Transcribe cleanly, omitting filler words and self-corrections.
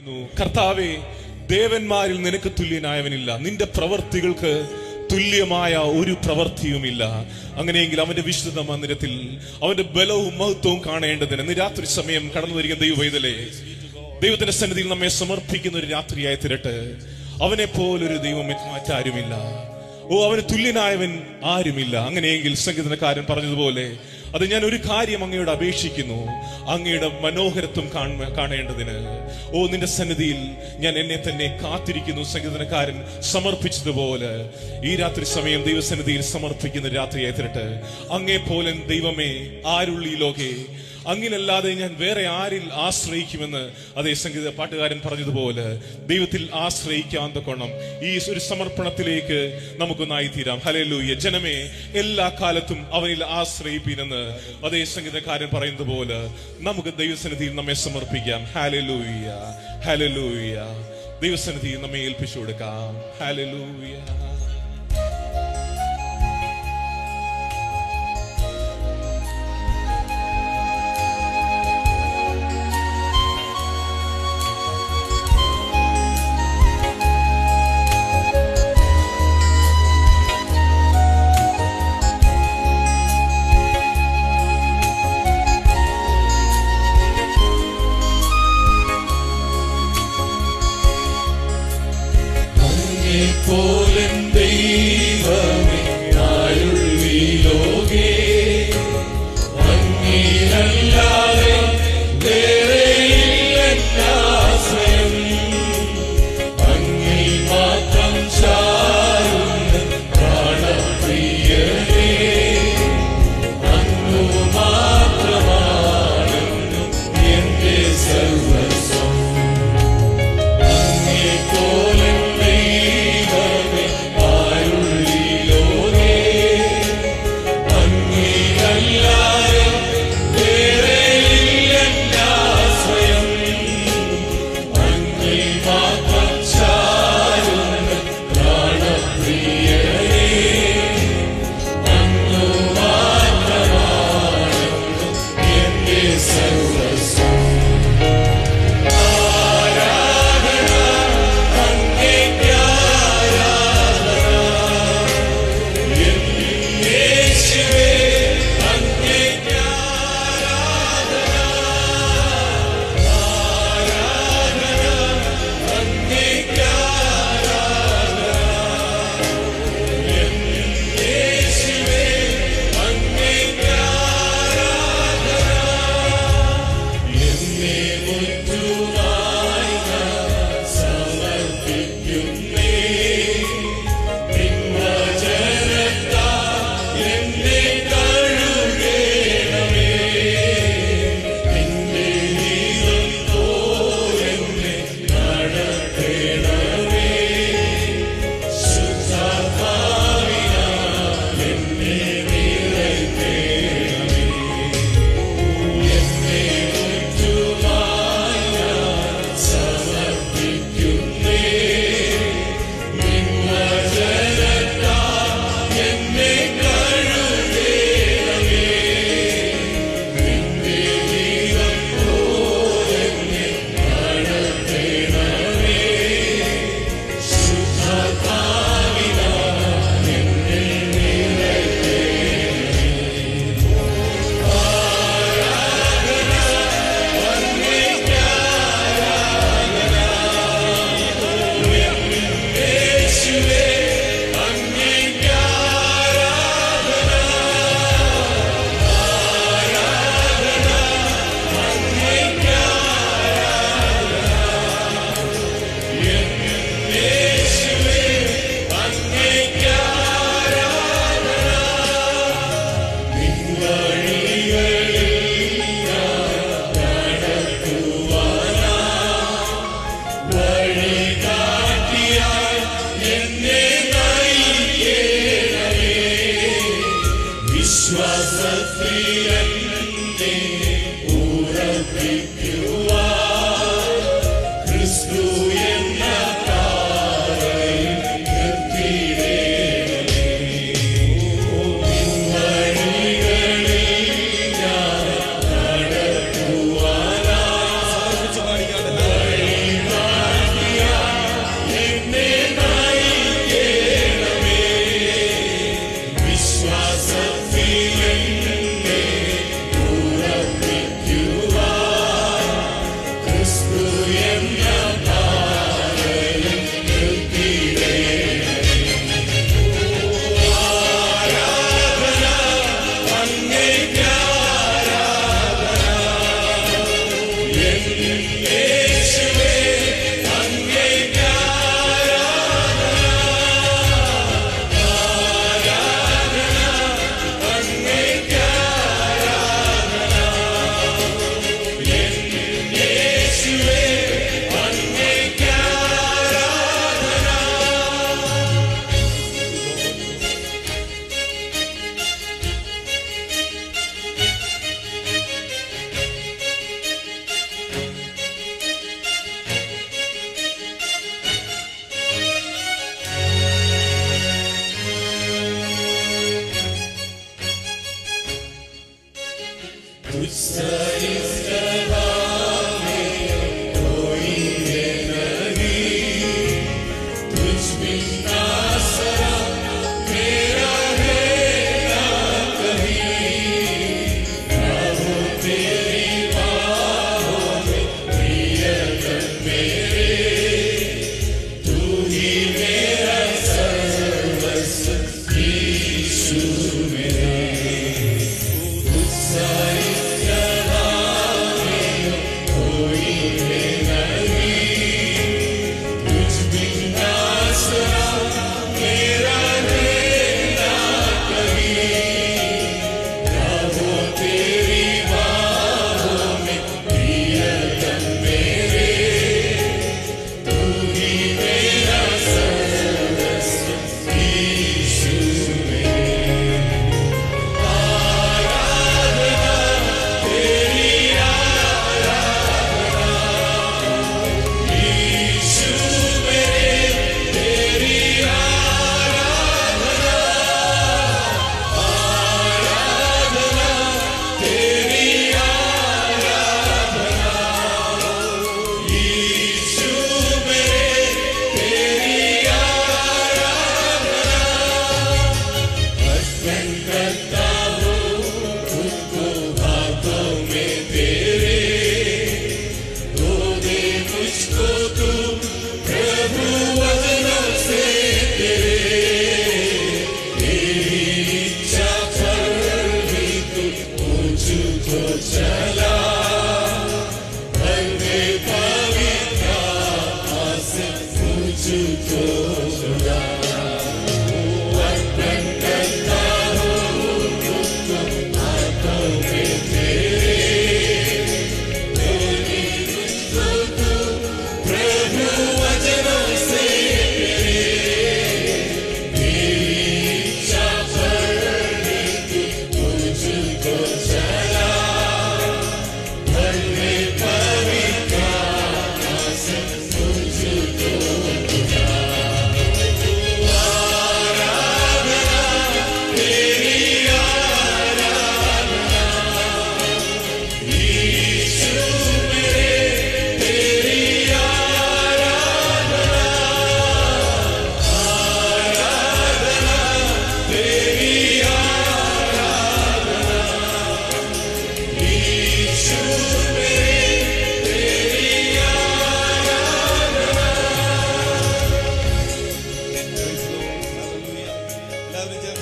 കർത്താവേ, ദേവന്മാരിൽ നിനക്ക് തുല്യനായവനില്ല, നിന്റെ പ്രവർത്തികൾക്ക് തുല്യമായ ഒരു പ്രവൃത്തിയുമില്ല. അങ്ങനെയെങ്കിൽ അവന്റെ വിശുദ്ധ മന്ദിരത്തിൽ അവന്റെ ബലവും മഹത്വവും കാണേണ്ടതിന് ഇന്ന് രാത്രി സമയം കടന്നു വരിക ദൈവവൈതലേ, ദൈവത്തിന്റെ സന്നിധിയിൽ നമ്മെ സമർപ്പിക്കുന്ന ഒരു രാത്രിയായി തീരട്ടെ. അവനെ പോലൊരു ദൈവം മറ്റാരുമില്ല. അവന് തുല്യനായവൻ ആരുമില്ല. അങ്ങനെയെങ്കിൽ സംഗീതക്കാരൻ പറഞ്ഞതുപോലെ, അത് ഞാൻ ഒരു കാര്യം അങ്ങയോട് അപേക്ഷിക്കുന്നു, അങ്ങയുടെ മനോഹരത്വം കാണേണ്ടതിന്. നിന്റെ സന്നിധിയിൽ ഞാൻ എന്നെ തന്നെ കാത്തിരിക്കുന്നു. സംഗീതക്കാരൻ സമർപ്പിച്ചതുപോലെ ഈ രാത്രി സമയം ദൈവസന്നിധിയിൽ സമർപ്പിക്കുന്ന രാത്രിയായി തീരട്ടെ. അങ്ങേ പോലെ ദൈവമേ ആരുള്ള ഈ ലോകേ, അങ്ങിലല്ലാതെ ഞാൻ വേറെ ആരിൽ ആശ്രയിക്കുമെന്ന് അതേ സംഗീത പാട്ടുകാരൻ പറഞ്ഞതുപോലെ ദൈവത്തിൽ ആശ്രയിക്കാൻ തക്കോണം ഈ ഒരു സമർപ്പണത്തിലേക്ക് നമുക്കൊന്നായി തീരാം. ഹല്ലേലൂയ. ജനമേ, എല്ലാ കാലത്തും അവനിൽ ആശ്രയിപ്പീനെന്ന് അതേ സംഗീതക്കാരൻ പറയുന്നത് പോലെ നമുക്ക് ദൈവസന്നിധിയിൽ നമ്മെ സമർപ്പിക്കാം. Hallelujah, hallelujah. ദൈവസന്നിധിയിൽ നമ്മെ ഏൽപ്പിച്ചു കൊടുക്കാം. ഹല്ലേലൂയ. പോലെ എല്ലാവരും